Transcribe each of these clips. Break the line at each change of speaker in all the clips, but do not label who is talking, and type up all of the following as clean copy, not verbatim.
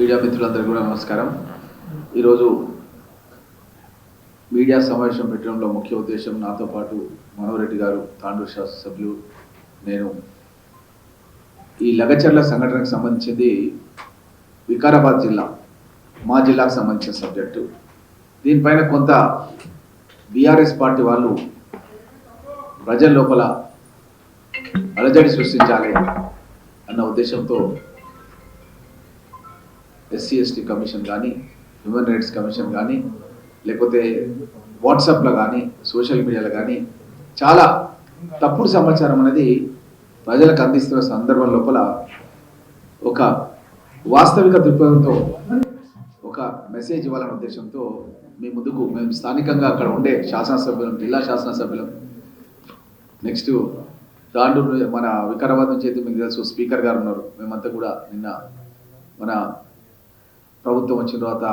Media మిత్రులందరికీ కూడా నమస్కారం. ఈరోజు మీడియా సమావేశం పెట్టడంలో ముఖ్య ఉద్దేశం నాతో పాటు మనోరెడ్డి గారు, తాండూరు శాసనసభ్యులు, నేను ఈ లగచర్ల సంఘటనకు సంబంధించింది వికారాబాద్ జిల్లా, మా జిల్లాకు సంబంధించిన సబ్జెక్టు. దీనిపైన కొంత బీఆర్ఎస్ పార్టీ వాళ్ళు ప్రజల లోపల అలజడి సృష్టించాలి అన్న ఉద్దేశంతో SC/ST కమిషన్ కానీ, హ్యూమన్ రైట్స్ కమిషన్ కానీ, లేకపోతే వాట్సాప్లో కానీ, సోషల్ మీడియాలో కానీ చాలా తప్పుడు సమాచారం అనేది ప్రజలకు అందిస్తున్న సందర్భం లోపల ఒక వాస్తవిక దృక్పథంతో ఒక మెసేజ్ ఇవ్వాలనే ఉద్దేశంతో మీ ముందుకు మేము స్థానికంగా అక్కడ ఉండే శాసనసభ్యులం, జిల్లా శాసనసభ్యులం, నెక్స్ట్ తాండూరు మన వికారాబాద్ నుంచి అయితే మీకు తెలుసు స్పీకర్ గారు ఉన్నారు. మేమంతా కూడా నిన్న మన ప్రభుత్వం వచ్చిన తర్వాత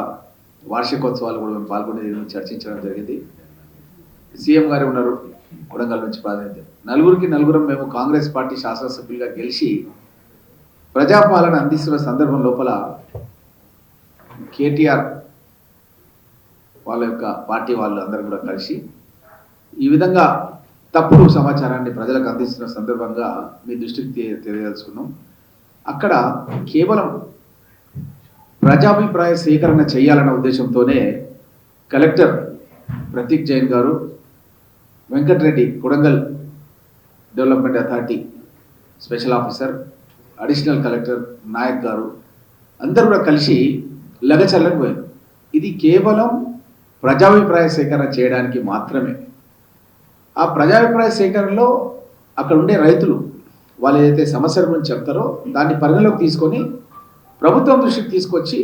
వార్షికోత్సవాలు కూడా మేము పాల్గొని చర్చించడం జరిగింది. సీఎం గారు ఉన్నారు కొడంగల్ నుంచి ప్రాతినిధ్యం. నలుగురం మేము కాంగ్రెస్ పార్టీ శాసనసభ్యులుగా గెలిచి ప్రజాపాలన అందిస్తున్న సందర్భం లోపల కేటీఆర్ వాళ్ళ యొక్క పార్టీ వాళ్ళు అందరూ కూడా కలిసి ఈ విధంగా తప్పుడు సమాచారాన్ని ప్రజలకు అందిస్తున్న సందర్భంగా మీ దృష్టికి తెలియదలుచుకున్నాం. అక్కడ కేవలం ప్రజాభిప్రాయ సేకరణ చేయాలన్న ఉద్దేశంతోనే కలెక్టర్ ప్రతీక్ జైన్ గారు, Venkatareddy Kodangal development authority special officer, additional collector Nayak గారు అందరూ కూడా కలిసి లగచర్లకు పోయారు. ఇది కేవలం ప్రజాభిప్రాయ సేకరణ చేయడానికి మాత్రమే. ఆ ప్రజాభిప్రాయ సేకరణలో అక్కడ ఉండే రైతులు వాళ్ళు ఏదైతే సమస్యల గురించి చెప్తారో దాన్ని పరిగణలోకి తీసుకొని ప్రభుత్వం దృష్టికి తీసుకొచ్చి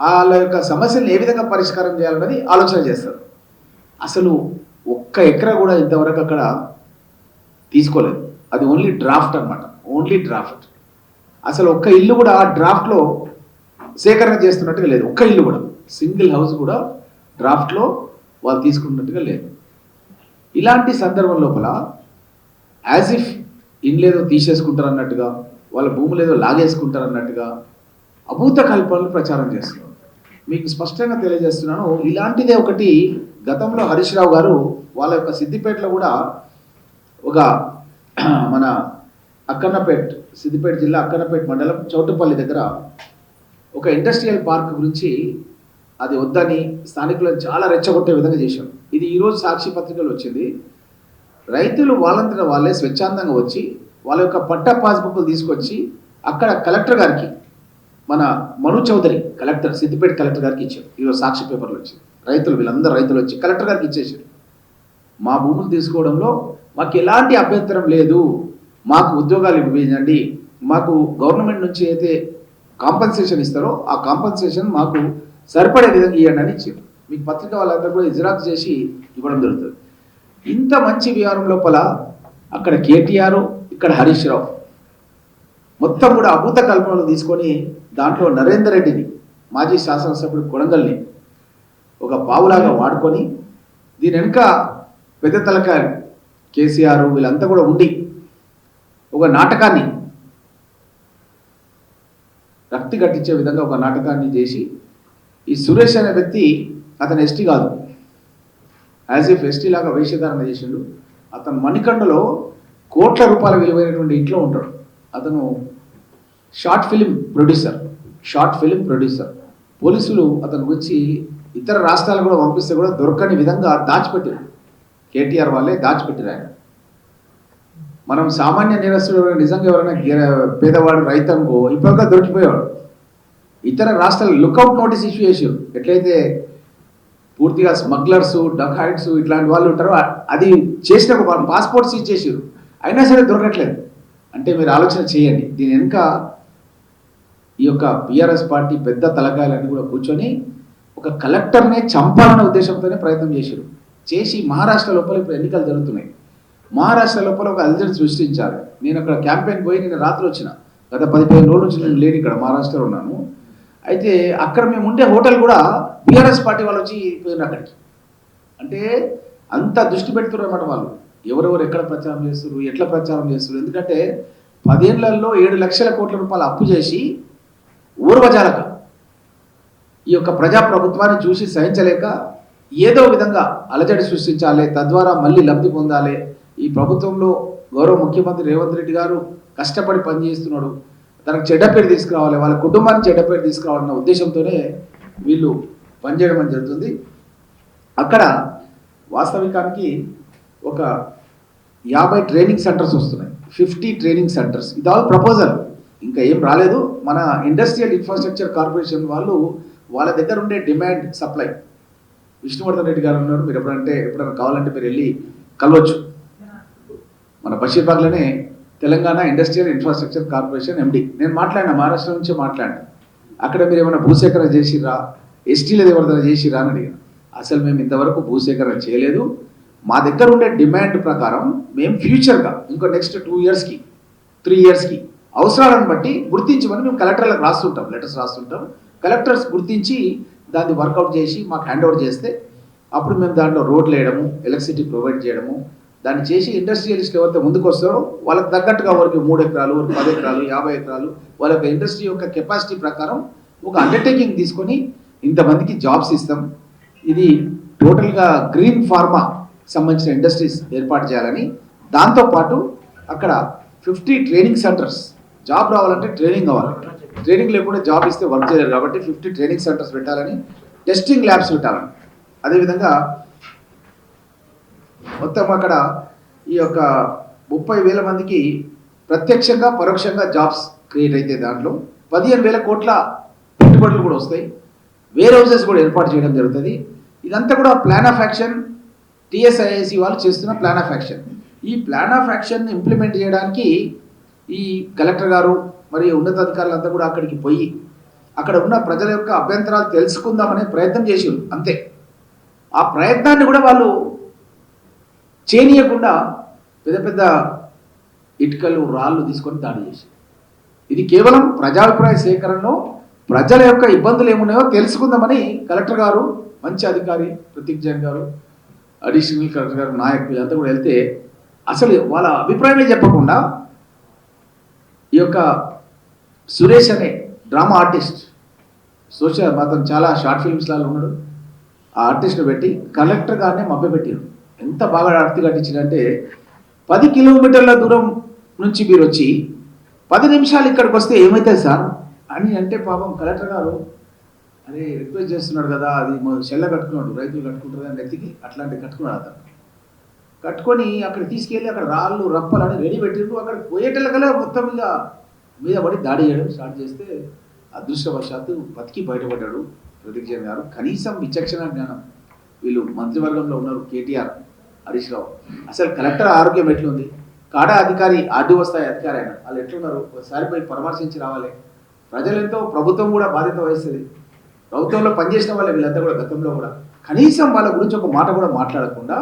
వాళ్ళ యొక్క సమస్యలను ఏ విధంగా పరిష్కారం చేయాలన్నది ఆలోచన చేస్తారు. అసలు ఒక్క ఎకరా కూడా ఇంతవరకు అక్కడ తీసుకోలేదు. అది ఓన్లీ డ్రాఫ్ట్ అన్నమాట, ఓన్లీ డ్రాఫ్ట్. అసలు ఒక్క ఇల్లు కూడా ఆ డ్రాఫ్ట్లో సేకరణ చేస్తున్నట్టుగా లేదు. ఒక్క ఇల్లు కూడా, సింగిల్ హౌస్ కూడా డ్రాఫ్ట్లో వాళ్ళు తీసుకున్నట్టుగా లేదు. ఇలాంటి సందర్భం లోపల యాజ్ ఇఫ్ ఇండ్లేదో తీసేసుకుంటారు అన్నట్టుగా, వాళ్ళ భూములు ఏదో లాగేసుకుంటారన్నట్టుగా అభూత కల్పనలు ప్రచారం చేస్తున్నారు. మీకు స్పష్టంగా తెలియజేస్తున్నాను, ఇలాంటిదే ఒకటి గతంలో హరీష్ రావు గారు వాళ్ళ యొక్క సిద్దిపేటలో కూడా ఒక మన అక్కన్నపేట్, సిద్దిపేట జిల్లా అక్కన్నపేట మండలం చౌటుపల్లి దగ్గర ఒక ఇండస్ట్రియల్ పార్క్ గురించి అది వద్దని స్థానికులను చాలా రెచ్చగొట్టే విధంగా చేశారు. ఇది ఈరోజు సాక్షి పత్రికలు వచ్చింది. రైతులు వాళ్ళంతటా వాళ్ళే స్వచ్ఛందంగా వచ్చి వాళ్ళ యొక్క పట్టా పాస్బుక్లు తీసుకొచ్చి అక్కడ కలెక్టర్ గారికి, మన మను చౌదరి కలెక్టర్, సిద్దిపేట కలెక్టర్ గారికి ఇచ్చారు. ఈరోజు సాక్షి పేపర్లు వచ్చింది. వీళ్ళందరూ రైతులు వచ్చి కలెక్టర్ గారికి ఇచ్చేసారు. మా భూములు తీసుకోవడంలో మాకు ఎలాంటి అభ్యంతరం లేదు, మాకు ఉద్యోగాలు ఇవ్వండి, మాకు గవర్నమెంట్ నుంచి అయితే కాంపన్సేషన్ ఇస్తారో ఆ కాంపన్సేషన్ మాకు సరిపడే విధంగా ఇవ్వండి అని ఇచ్చారు. మీకు పత్రిక వాళ్ళందరూ కూడా జిరాక్స్ చేసి ఇవ్వడం జరుగుతుంది. ఇంత మంచి వ్యవహారం లోపల అక్కడ కేటీఆర్, ఇక్కడ హరీష్ రావు మొత్తం కూడా అభూత కల్పనలు తీసుకొని దాంట్లో నరేందర్ రెడ్డిని, మాజీ శాసనసభ్యుడు కొడంగల్ని ఒక పావులాగా వాడుకొని దీని వెనుక పెద్ద తలకాయలు కేసీఆర్ వీళ్ళంతా కూడా ఉండి ఒక నాటకాన్ని, రక్తి కట్టించే విధంగా ఒక నాటకాన్ని చేసి, ఈ సురేష్ అనే వ్యక్తి అతను ఎస్టీ కాదు, యాజ్ ఇఫ్ ఎస్టీ లాగా వేషధారణ చేసిండు. అతను మణికండలో కోట్ల రూపాయల విలువైనటువంటి ఇంట్లో ఉంటాడు. అతను షార్ట్ ఫిలిం ప్రొడ్యూసర్. పోలీసులు అతని గురించి ఇతర రాష్ట్రాలు కూడా పంపిస్తే కూడా దొరకని విధంగా దాచిపెట్టారు. కేటీఆర్ వాళ్ళే దాచిపెట్టారు. ఆయన మనం సామాన్య నేరస్తుడు నిజంగా ఎవరైనా పేదవాడు రైతంకో ఇప్పటిగా దొరికిపోయేవాడు. ఇతర రాష్ట్రాలు లుకౌట్ నోటీస్ ఇష్యూ చేసారు. ఎట్లయితే పూర్తిగా స్మగ్లర్స్, డకాయిట్స్ ఇట్లాంటి వాళ్ళు ఉంటారో అది చేసిన వాళ్ళు పాస్పోర్ట్స్ ఇచ్చేసారు, అయినా సరే దొరకట్లేదు. అంటే మీరు ఆలోచన చేయండి. దీని వెనుక ఈ యొక్క బీఆర్ఎస్ పార్టీ పెద్ద తలకాయలన్నీ కూడా కూర్చొని ఒక కలెక్టర్నే చంపాలన్న ఉద్దేశంతోనే ప్రయత్నం చేశారు. చేసి మహారాష్ట్ర లోపల ఇప్పుడు ఎన్నికలు జరుగుతున్నాయి. మహారాష్ట్ర లోపల ఒక అలజడి సృష్టించాలి. నేను అక్కడ క్యాంపెయిన్ పోయి నిన్న రాత్రి వచ్చిన, గత 15 రోజుల నుంచి నేను లేని ఇక్కడ మహారాష్ట్రలో ఉన్నాను. అయితే అక్కడ మేము ఉండే హోటల్ కూడా బీఆర్ఎస్ పార్టీ వాళ్ళు వచ్చి పోయిన అక్కడికి. అంటే అంత దృష్టి పెడుతున్నారు అన్నమాట వాళ్ళు. ఎవరెవరు ఎక్కడ ప్రచారం చేస్తున్నారు, ఎట్లా ప్రచారం చేస్తున్నారు. ఎందుకంటే 10 ఏళ్లలో 7 లక్షల కోట్ల రూపాయలు అప్పు చేసి ఊర్వజాలక ఈ యొక్క ప్రజాప్రభుత్వాన్ని చూసి సహించలేక ఏదో విధంగా అలజడి సృష్టించాలి, తద్వారా మళ్ళీ లబ్ధి పొందాలి. ఈ ప్రభుత్వంలో గౌరవ ముఖ్యమంత్రి రేవంత్ రెడ్డి గారు కష్టపడి పనిచేస్తున్నాడు, తనకు చెడ్డ పేరు తీసుకురావాలి, వాళ్ళ కుటుంబానికి చెడ్డ పేరు తీసుకురావాలన్న ఉద్దేశంతోనే వీళ్ళు పనిచేయడం అని జరుగుతుంది. అక్కడ వాస్తవికానికి ఒక 50 ట్రైనింగ్ సెంటర్స్ వస్తున్నాయి, 50 ట్రైనింగ్ సెంటర్స్. ఇది ఆల్ ప్రపోజల్, ఇంకా ఏం రాలేదు. మన ఇండస్ట్రియల్ ఇన్ఫ్రాస్ట్రక్చర్ కార్పొరేషన్ వాళ్ళు వాళ్ళ దగ్గర ఉండే డిమాండ్ సప్లై, విష్ణువర్ధన్ రెడ్డి గారు ఉన్నారు, మీరు ఎప్పుడైనా కావాలంటే మీరు వెళ్ళి కలవచ్చు. మన బషీర్బాగ్లోనే Telangana industrial infrastructure corporation MD. నేను మాట్లాడినా, మహారాష్ట్ర నుంచే మాట్లాడినా. అక్కడ మీరు ఏమైనా భూసేకరణ చేసిర్రా, ఎస్టీలు ఎవరిదైనా చేసిర్రా అని అడిగాను. అసలు మేము ఇంతవరకు భూసేకరణ చేయలేదు. మా దగ్గర ఉండే డిమాండ్ ప్రకారం మేము ఫ్యూచర్గా ఇంకో నెక్స్ట్ 2 ఇయర్స్కి 3 ఇయర్స్కి అవసరాలను బట్టి గుర్తించమని మేము కలెక్టర్లకు రాస్తుంటాం, లెటర్స్ రాస్తుంటాం. కలెక్టర్స్ గుర్తించి దాన్ని వర్కౌట్ చేసి మాకు హ్యాండ్ ఓవర్ చేస్తే అప్పుడు మేము దాంట్లో రోడ్లు వేయడము, ఎలక్ట్రిసిటీ ప్రొవైడ్ చేయడము, దాన్ని చేసి ఇండస్ట్రియలిస్ట్ ఎవరైతే ముందుకు వస్తారో వాళ్ళకి తగ్గట్టుగా వారికి 3 ఎకరాలు, 10 ఎకరాలు, 50 ఎకరాలు వాళ్ళ యొక్క ఇండస్ట్రీ యొక్క కెపాసిటీ ప్రకారం ఒక అండర్టేకింగ్ తీసుకొని ఇంతమందికి జాబ్స్ ఇస్తాం. ఇది టోటల్గా గ్రీన్ ఫార్మా సంబంధించిన ఇండస్ట్రీస్ ఏర్పాటు చేయాలని, దాంతోపాటు అక్కడ 50 ట్రైనింగ్ సెంటర్స్, జాబ్ రావాలంటే ట్రైనింగ్ కావాలి, ట్రైనింగ్ లేకుండా జాబ్ ఇస్తే వర్క్ చేయలేరు కాబట్టి 50 ట్రైనింగ్ సెంటర్స్ పెట్టాలని, టెస్టింగ్ ల్యాబ్స్ పెట్టాలని. అదేవిధంగా మొత్తం అక్కడ ఈ యొక్క 30,000 మందికి ప్రత్యక్షంగా పరోక్షంగా జాబ్స్ క్రియేట్ అయితే దాంట్లో 15,000 కోట్ల పెట్టుబడులు కూడా వస్తాయి. వేర్ హౌసెస్ కూడా ఏర్పాటు చేయడం జరుగుతుంది. ఇదంతా కూడా ప్లాన్ ఆఫ్ యాక్షన్, టీఎస్ఐఐసి వాళ్ళు చేస్తున్న ప్లాన్ ఆఫ్ యాక్షన్. ఈ ప్లాన్ ఆఫ్ యాక్షన్ ఇంప్లిమెంట్ చేయడానికి ఈ కలెక్టర్ గారు మరియు ఉన్నతాధికారులంతా కూడా అక్కడికి పోయి అక్కడ ఉన్న ప్రజల యొక్క అభ్యంతరాలు తెలుసుకుందామనే ప్రయత్నం చేసారు. అంతే, ఆ ప్రయత్నాన్ని కూడా వాళ్ళు చేయనీయకుండా పెద్ద పెద్ద ఇటుకలు, రాళ్ళు తీసుకొని దాడి చేశారు. ఇది కేవలం ప్రజాభిప్రాయ సేకరణలో ప్రజల యొక్క ఇబ్బందులు ఏమున్నాయో తెలుసుకుందామని కలెక్టర్ గారు, మంచి అధికారి ప్రతీక్ జైన్ గారు, అడిషనల్ కలెక్టర్ గారు, నాయక్, వీళ్ళంతా కూడా వెళ్తే అసలు వాళ్ళ అభిప్రాయమే చెప్పకుండా ఈ యొక్క సురేష్ అనే డ్రామా ఆర్టిస్ట్, సోషల్ అతను చాలా షార్ట్ ఫిల్మ్స్ లాగా ఉన్నాడు, ఆ ఆర్టిస్ట్ని పెట్టి కలెక్టర్ గారిని మభ్యపెట్టారు. ఎంత బాగా ఆర్తి కట్టించిందంటే 10 కిలోమీటర్ల దూరం నుంచి మీరు వచ్చి 10 నిమిషాలు ఇక్కడికి వస్తే ఏమవుతుంది సార్ అని అంటే, పాపం కలెక్టర్ గారు అరే రిక్వెస్ట్ చేస్తున్నాడు కదా, అది చెల్ల కట్టుకున్నాడు, రైతులు కట్టుకుంటారు అని నెత్తికి అట్లాంటివి కట్టుకున్నాడు. అతను కట్టుకొని అక్కడ తీసుకెళ్ళి అక్కడ రాళ్ళు, రప్పలు అని రెడీ పెట్టిండ్రు. అక్కడ పోయేటల్లకల్లా మొత్తం మీద పడి దాడి చేయడం స్టార్ట్ చేస్తే అదృష్టవశాత్తు బతికి బయటపడ్డాడు ప్రతీక్ జైన్ గారు. కనీసం విచక్షణ జ్ఞానం, వీళ్ళు మంత్రివర్గంలో ఉన్నారు, కేటీఆర్, హరీష్ రావు. అసలు కలెక్టర్ ఆరోగ్యం ఎట్లుంది, కాడా అధికారి, ఆర్డీఓ స్థాయి అధికారి అయినా వాళ్ళు ఎట్లున్నారు, ఒకసారి పోయి పరామర్శించి రావాలి. ప్రజలెంతో, ప్రభుత్వం కూడా బాధ్యత వహిస్తుంది. ప్రభుత్వంలో పనిచేసిన వాళ్ళే వీళ్ళంతా కూడా గతంలో కూడా కనీసం వాళ్ళ గురించి ఒక మాట కూడా మాట్లాడకుండా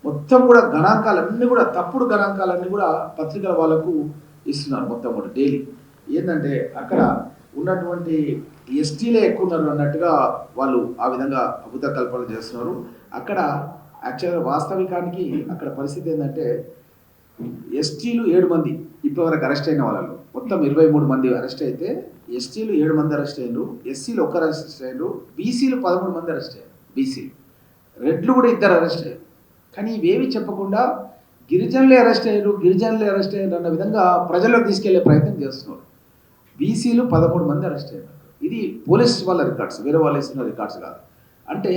మొత్తం కూడా గణాంకాలన్నీ కూడా, తప్పుడు గణాంకాలన్నీ కూడా పత్రికల వాళ్ళకు ఇస్తున్నారు. మొత్తం కూడా డైలీ ఏంటంటే అక్కడ ఉన్నటువంటి ఎస్టీలే ఎక్కువ ఉన్నారు అన్నట్టుగా వాళ్ళు ఆ విధంగా అభూత కల్పనలు చేస్తున్నారు. అక్కడ యాక్చువల్గా వాస్తవికానికి అక్కడ పరిస్థితి ఏంటంటే ఎస్టీలు 7 మంది ఇప్పటివరకు అరెస్ట్ అయిన వాళ్ళలో, మొత్తం 23 మంది అరెస్ట్ అయితే ఎస్టీలు 7 మంది అరెస్ట్ అయ్యారు, ఎస్సీలు 1 అరెస్ట్ అయ్యారు, బీసీలు 13 మంది అరెస్ట్ అయ్యారు, బీసీలు రెడ్లు కూడా 2 అరెస్ట్ అయ్యారు. కానీ ఇవేవి చెప్పకుండా గిరిజనులే అరెస్ట్ అయ్యారు అన్న విధంగా ప్రజల్లోకి తీసుకెళ్లే ప్రయత్నం చేస్తున్నారు. బీసీలు 13 మంది అరెస్ట్ అయ్యారు. ఇది పోలీస్ వాళ్ళ రికార్డ్స్, వేరే వాళ్ళు ఇస్తున్న రికార్డ్స్ కాదు. అంటే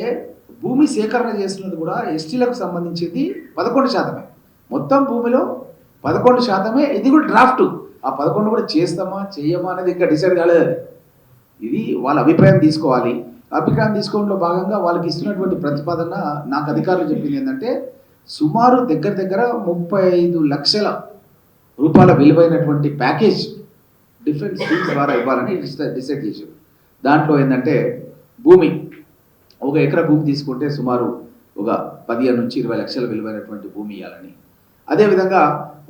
భూమి సేకరణ చేస్తున్నది కూడా ఎస్టీలకు సంబంధించింది 11%. మొత్తం భూమిలో 11%. ఇది కూడా డ్రాఫ్ట్. ఆ 11 కూడా చేస్తామా చేయమా అనేది ఇంకా డిసైడ్ కాలేదు. ఇది వాళ్ళ అభిప్రాయం తీసుకోవాలి. అభిప్రాయం తీసుకోవడంలో భాగంగా వాళ్ళకి ఇస్తున్నటువంటి ప్రతిపాదన నాకు అధికారులు చెప్పింది ఏంటంటే సుమారు దగ్గర 35 లక్షల రూపాయల విలువైనటువంటి ప్యాకేజ్ డిఫరెంట్ స్కీమ్స్ ద్వారా ఇవ్వాలని డిసైడ్ చేశారు. దాంట్లో ఏంటంటే భూమి, 1 ఎకరా భూమి తీసుకుంటే సుమారు ఒక 15 నుంచి 20 లక్షల విలువైనటువంటి భూమి ఇవ్వాలని, అదేవిధంగా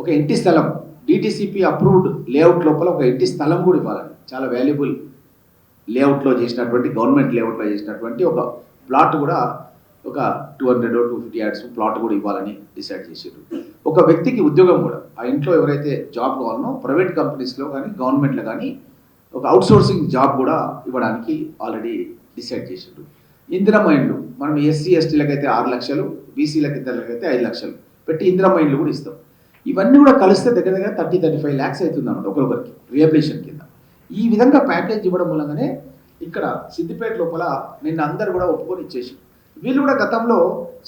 ఒక ఇంటి స్థలం డిటిసిపి అప్రూవ్డ్ లేఅవుట్ లోపల ఒక ఇంటి స్థలం కూడా ఇవ్వాలని, చాలా వాల్యుబుల్ లేఅవుట్లో చేసినటువంటి, గవర్నమెంట్ లేఅవుట్లో చేసినటువంటి ఒక ప్లాట్ కూడా ఒక 200-250 యార్డ్స్ ప్లాట్ కూడా ఇవ్వాలని డిసైడ్ చేశారు. ఒక వ్యక్తికి ఉద్యోగం కూడా, ఆ ఇంట్లో ఎవరైతే జాబ్ కావాలనో ప్రైవేట్ కంపెనీస్లో కానీ గవర్నమెంట్లో కానీ ఒక అవుట్సోర్సింగ్ జాబ్ కూడా ఇవ్వడానికి ఆల్రెడీ డిసైడ్ చేసిండు. ఇందిరమ్మ ఇండ్లు మనం ఎస్సీ ఎస్టీలకు అయితే 6 లక్షలు, బీసీలకు అయితే 5 లక్షలు పెట్టి ఇందిరమ్మ ఇండ్లు కూడా ఇస్తాం. ఇవన్నీ కూడా కలిస్తే దగ్గర దగ్గర 30-35 ల్యాక్స్ అవుతుంది అన్నమాట ఒకరికి రిహబిలిటేషన్ కింద. ఈ విధంగా ప్యాకేజ్ ఇవ్వడం మూలంగానే ఇక్కడ సిద్దిపేట లోపల నిన్న అందరు కూడా ఒప్పుకొని ఇచ్చేసి, వీళ్ళు కూడా గతంలో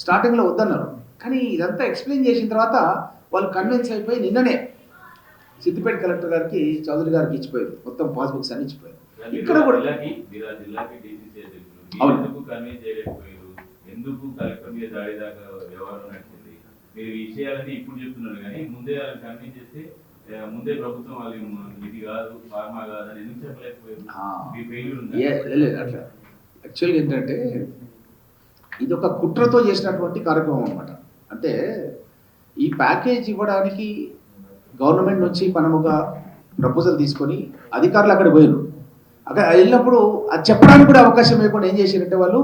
స్టార్టింగ్లో వద్దన్నారు. కానీ ఇదంతా ఎక్స్ప్లెయిన్ చేసిన తర్వాత వాళ్ళు కన్విన్స్ అయిపోయి నిన్ననే సిద్దిపేట కలెక్టర్ గారికి, చౌదరి గారికి ఇచ్చిపోయారు. మొత్తం పాస్బుక్స్ అన్ని ఇచ్చిపోయారు. ఇక్కడ కూడా
ఎందుకు కలెక్టర్ మీద దాడి దాకా వ్యవహారం నడిచింది మీరు విషయాలని ఇప్పుడు చెప్తున్నారు, కానీ ముందే కన్విన్స్ చేస్తే ముందే ప్రభుత్వం వాళ్ళు ఇది కాదు ఫార్మా కాదు అని ఎందుకు చెప్పలేకపోయారు?
అట్లా యాక్చువల్గా ఏంటంటే ఇది ఒక కుట్రతో చేసినటువంటి కార్యక్రమం అనమాట. అంటే ఈ ప్యాకేజ్ ఇవ్వడానికి గవర్నమెంట్ నుంచి మనం ఒక ప్రపోజల్ తీసుకొని అధికారులు అక్కడ పోయారు. అక్కడ వెళ్ళినప్పుడు అది చెప్పడానికి కూడా అవకాశం లేకుండా ఏం చేశారంటే వాళ్ళు,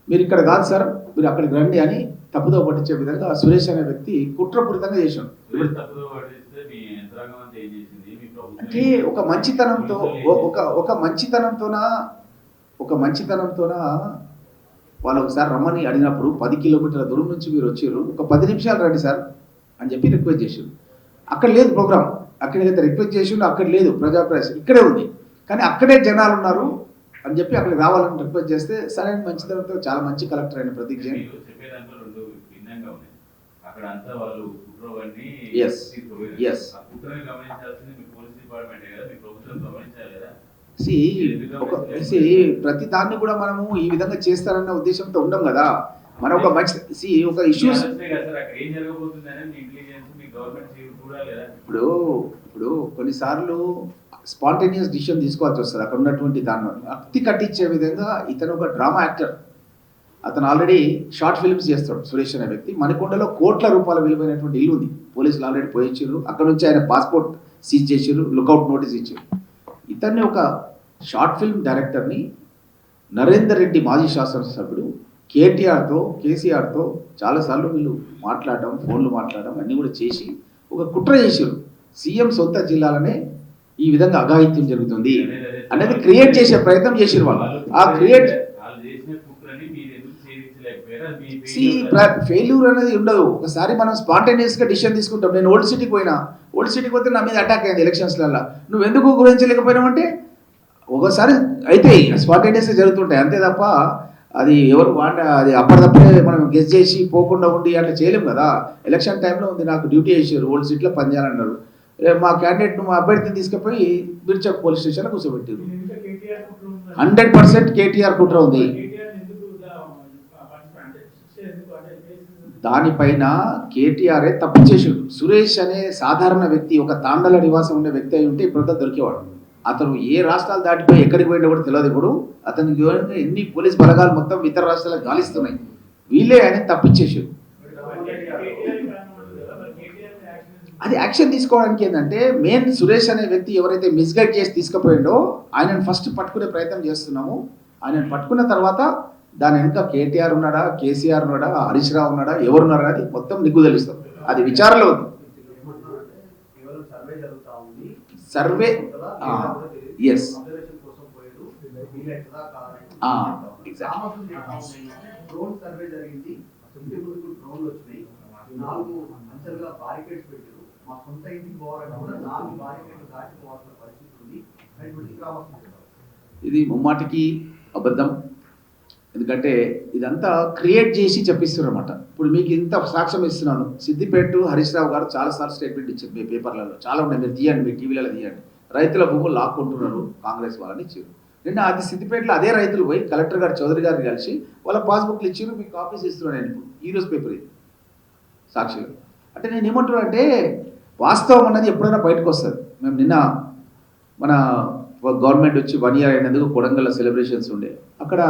మీరు ఇక్కడ కాదు సార్, మీరు అక్కడికి రండి అని తప్పుదో పట్టించే విధంగా సురేష్ అనే వ్యక్తి కుట్రపూరితంగా చేశాడు. అంటే ఒక మంచితనంతోన వాళ్ళు ఒకసారి రమ్మని అడిగినప్పుడు 10 కిలోమీటర్ల దూరం నుంచి మీరు వచ్చారు, ఒక 10 నిమిషాలు రండి సార్ అని చెప్పి రిక్వెస్ట్ చేశారు. అక్కడ లేదు ప్రోగ్రామ్, అక్కడికైతే రిక్వెస్ట్ చేసిండు, అక్కడ లేదు ప్రజా ప్రెస్, ఇక్కడే ఉంది. కానీ అక్కడే జనాలు ఉన్నారు అని చెప్పి అక్కడికి రావాలని రిక్వెస్ట్ చేస్తే సరే మంచితనంతో చాలా మంచి కలెక్టర్ అయిన ప్రతీక్ జైన్. ప్రతి దాన్ని కూడా మనము ఈ విధంగా చేస్తారన్న ఉద్దేశంతో ఉండం కదా. మనం ఒక మంచి ఒక ఇష్యూస్ ఇప్పుడు కొన్నిసార్లు స్పాంటేనియస్ డిసిషన్ తీసుకోవాల్సి వస్తుంది. అక్కడ ఉన్నటువంటి దాన్ని అక్తి కట్టించే విధంగా ఇతను ఒక డ్రామా యాక్టర్. అతను ఆల్రెడీ షార్ట్ ఫిల్మ్స్ చేస్తాడు సురేష్ అనే వ్యక్తి. మణికొండలో కోట్ల రూపాయల విలువైనటువంటి ఇల్లు ఉంది, పోలీసులు ఆల్రెడీ పోయించారు. అక్కడ నుంచి ఆయన పాస్పోర్ట్ సీజ్ చేసారు, లుకౌట్ నోటీస్ ఇచ్చారు. ఇతన్ని ఒక షార్ట్ ఫిల్మ్ డైరెక్టర్ని నరేందర్ రెడ్డి మాజీ శాసనసభ్యుడు కేసీఆర్తో చాలాసార్లు వీళ్ళు మాట్లాడడం, ఫోన్లు మాట్లాడడం అన్నీ కూడా చేసి ఒక కుట్ర చేశారు. సీఎం సొంత జిల్లాలనే ఈ విధంగా అఘాయిత్యం జరుగుతుంది అనేది క్రియేట్ చేసే ప్రయత్నం చేసారు వాళ్ళు. ఆ క్రియేట్ ఫెయిల్యూర్ అనేది ఉండదు. ఒకసారి మనం స్పాంటేనియస్గా డిసిషన్ తీసుకుంటాం. నేను ఓల్డ్ సిటీకి పోతే నా మీద అటాక్ అయింది ఎలక్షన్స్లలో, నువ్వు ఎందుకు గురించలేకపోయినావు అంటే ఒకసారి అయితే స్పాంటేనియస్గా జరుగుతుంటాయి అంతే తప్ప అది ఎవరు అది అప్పటిదప్పుడే మనం గెస్ చేసి పోకుండా ఉండి అట్లా చేయలేము కదా. ఎలక్షన్ టైంలో ఉంది, నాకు డ్యూటీ వేసారు, ఓల్డ్ సిటీలో పనిచేయాలన్నారు. మా క్యాండిడేట్ను మా అభ్యర్థిని తీసుకుపోయి బిర్చక్ పోలీస్ స్టేషన్లో కూర్చోబెట్టారు. 100% కేటీఆర్ కుట్ర ఉంది. దానిపైన కేటీఆరే తప్పు చేసాడు. సురేష్ అనే సాధారణ వ్యక్తి, ఒక తాండల నివాసం ఉండే వ్యక్తి అయి ఉంటే ఇప్పుడు దొరికేవాడు. అతను ఏ రాష్ట్రాలు దాటిపోయి ఎక్కడికి పోయినా కూడా తెలియదు. ఇప్పుడు అతనికి ఎన్ని పోలీస్ బలగాలు మొత్తం ఇతర రాష్ట్రాలకు గాలిస్తున్నాయి. వీళ్ళే ఆయన తప్పించేసారు. అది యాక్షన్ తీసుకోవడానికి ఏంటంటే మెయిన్ సురేష్ అనే వ్యక్తి ఎవరైతే మిస్గైడ్ చేసి తీసుకుపోయిండో ఆయనను ఫస్ట్ పట్టుకునే ప్రయత్నం చేస్తున్నాము. ఆయనను పట్టుకున్న తర్వాత దాని వెనుక కేటీఆర్ ఉన్నాడా, కేసీఆర్ ఉన్నాడా, హరీష్ రావు ఉన్నాడా, ఎవరున్నారా అది మొత్తం నిగ్గు తెలుస్తాం. అది విచారణలో ఉంది. సర్వే ఎస్ ఇది ముమ్మాటికి అబద్ధం. ఎందుకంటే ఇదంతా క్రియేట్ చేసి చెప్పిస్తున్నారు అన్నమాట. ఇప్పుడు మీకు ఇంత సాక్ష్యం ఇస్తున్నాను. సిద్దిపేట హరీష్ రావు గారు చాలాసార్లు స్టేట్మెంట్ ఇచ్చారు, మీ పేపర్లలో చాలా ఉన్నాయి, మీరు తీయండి, మీ టీవీలలో తీయండి. రైతుల భూములు లాక్కుంటున్నారు కాంగ్రెస్ వాళ్ళని ఇచ్చారు. నిన్న అది సిద్దిపేటలో అదే రైతులు పోయి కలెక్టర్ గారు చౌదరి గారిని కలిసి వాళ్ళ పాస్బుక్లు ఇచ్చారు, మీకు కాపీస్ ఇస్తున్నాను నేను ఇప్పుడు ఈరోజు పేపర్ ఇది సాక్షిలో. అంటే నేను ఏమంటున్నా అంటే వాస్తవం అన్నది ఎప్పుడైనా బయటకు వస్తుంది. మేము నిన్న మన గవర్నమెంట్ వచ్చి 1 year అయినందుకు కొడంగల్ సెలబ్రేషన్స్ ఉండే, అక్కడ